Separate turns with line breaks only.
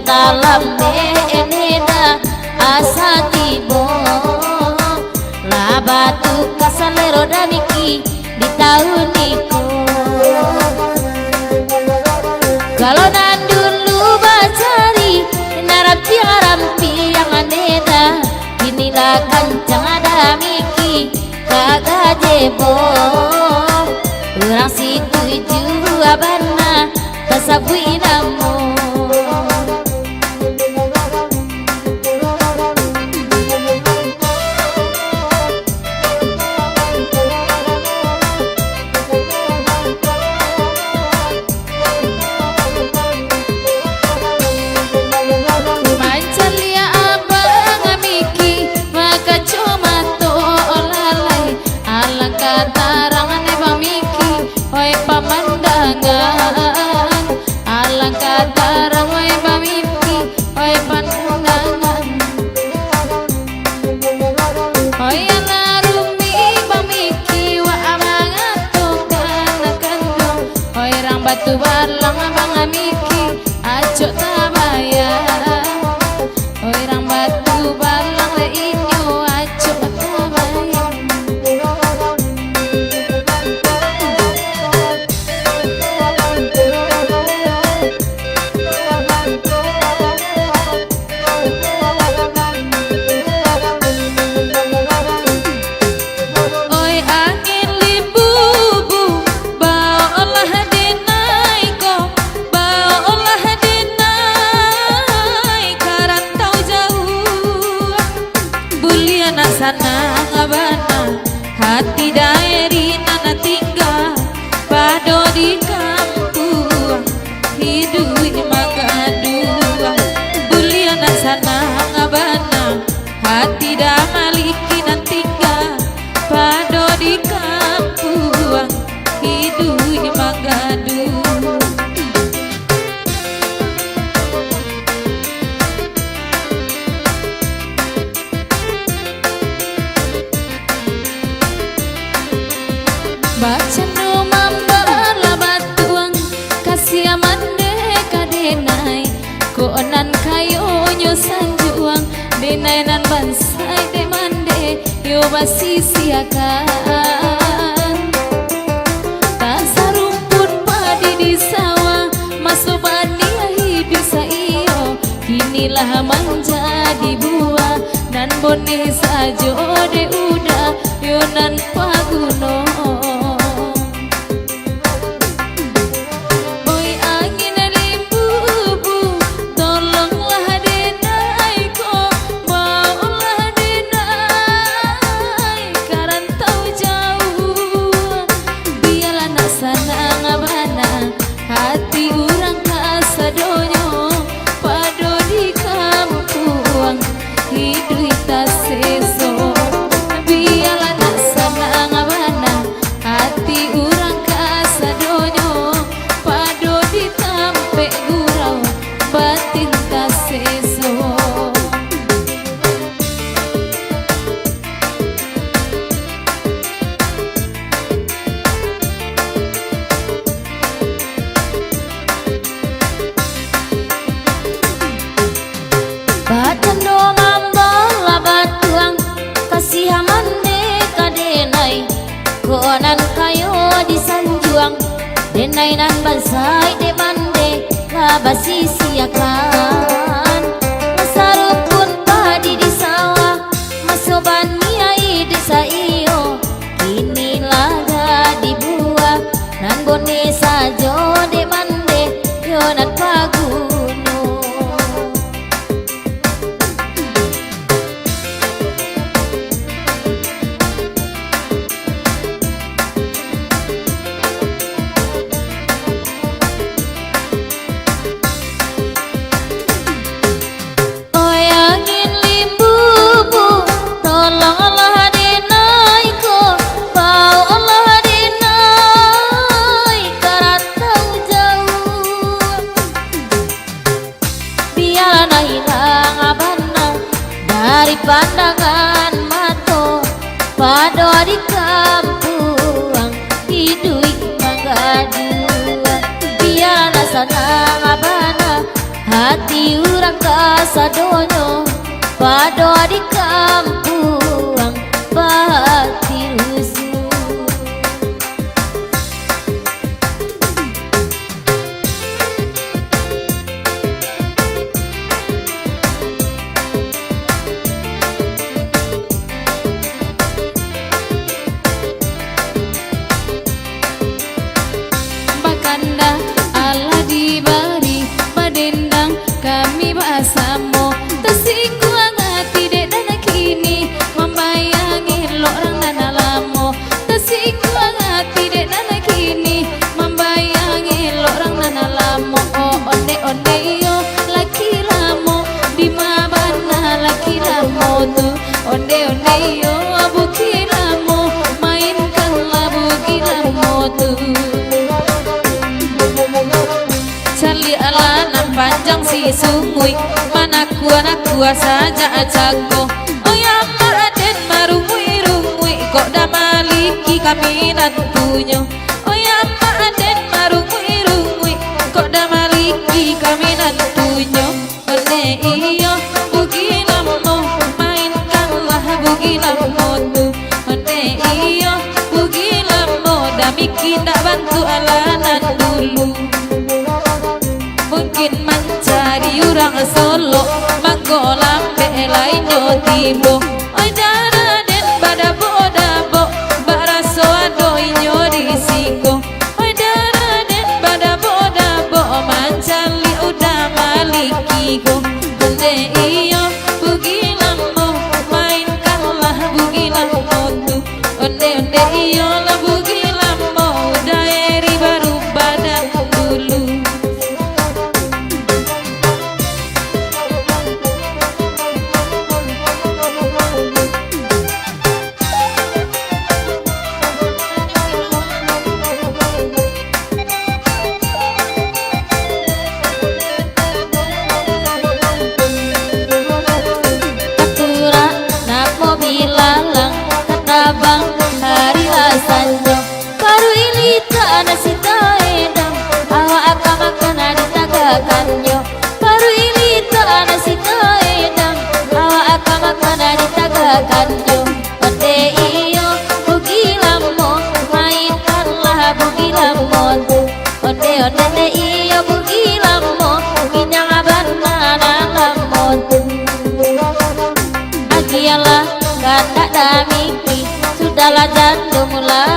talam eneda asa tibo lah batu kasalero daniki di tahun iku. Kalau nan dulu bacari narapi arampi yang aneda inilah kancang ada miki kagak jebo orang situju abana tasabui namo. Alangkah tarang oi pamimpi oi pandangan oi anarumi pamiki wa amangatukkan kandung oi rang batu balang pangamiki ajo tabayar oi rang batu balang le inyo ajo tabayar. Sana ngabana hati daeri nana tinggal pado di kampung hidui magadua buliana sana ngabana hati da maliki nan tinggal pado di kampung hidui magadua. Baca no mambala batuang kasih amande kadenai konan kayo nyo sanjuang denai nan bansai de mande yo basisiakan tak sarumpun padi di sawah masobani hidup sa iyo kinilah menjadi buah nan bone sajo de udah yo nan paguno. Hati urang kasadonyo pado di kampung hidup tak seso biarlah nak sana ngabana hati urang kasadonyo pado di tampe gurau batin tak seso. Badan do mambala batuang kasih amande kadenai konan kayo di sanjuang denai nan bansai de mande labasi siakan masarupun padi di sawah masoban miai desa iyo kini laga dibuah nan bone sajo de mande yo nan pagu. hati urang kasadonyo pado di kampung bati rusuh.
Bakanda ala dibari padendang kami basamo tasiku angati dek dana kini membayangi lorang dana lamo tasiku angati dek dana kini membayangi lorang dana lamo oh onde onde yo laki lamo di mabana laki lamo tu onde onde yo buki lamo mainkan labu lamo tu Charlie alanan panjang si sungui mana kuah saja ajago oh ya Aden marungui kok dah maliki kami nantunya oh ya Aden marungui kok dah maliki kami nantunya onde iyo bugi lamo mainkanlah bugi lamo tu onde iyo bugi lamo damiki ndak bantu alanan dulu mungkin mencari orang Solo manggo lambe lainyo tibo oi dana den badabo dabo baraso ado inyo risiko oi dana den badabo dabo mancali udah maliki go onde iyo bugi lamo mainkanlah bugi lamo tu onde onde iyo lah bugi lamo udah eri baru badan dulu.
Bilalang katabang hari lasanjo baru ini tak ada sita edam awak akan makan di tagakanyo baru ini tak ada sita edam awak akan makan di tagakanyo onde iyo bugi lamo mainkanlah bugi lamo tu onde onde iyo bugi lamo kinyang abana lamo tu agialah kandak damiki sudahlah jatuh mulai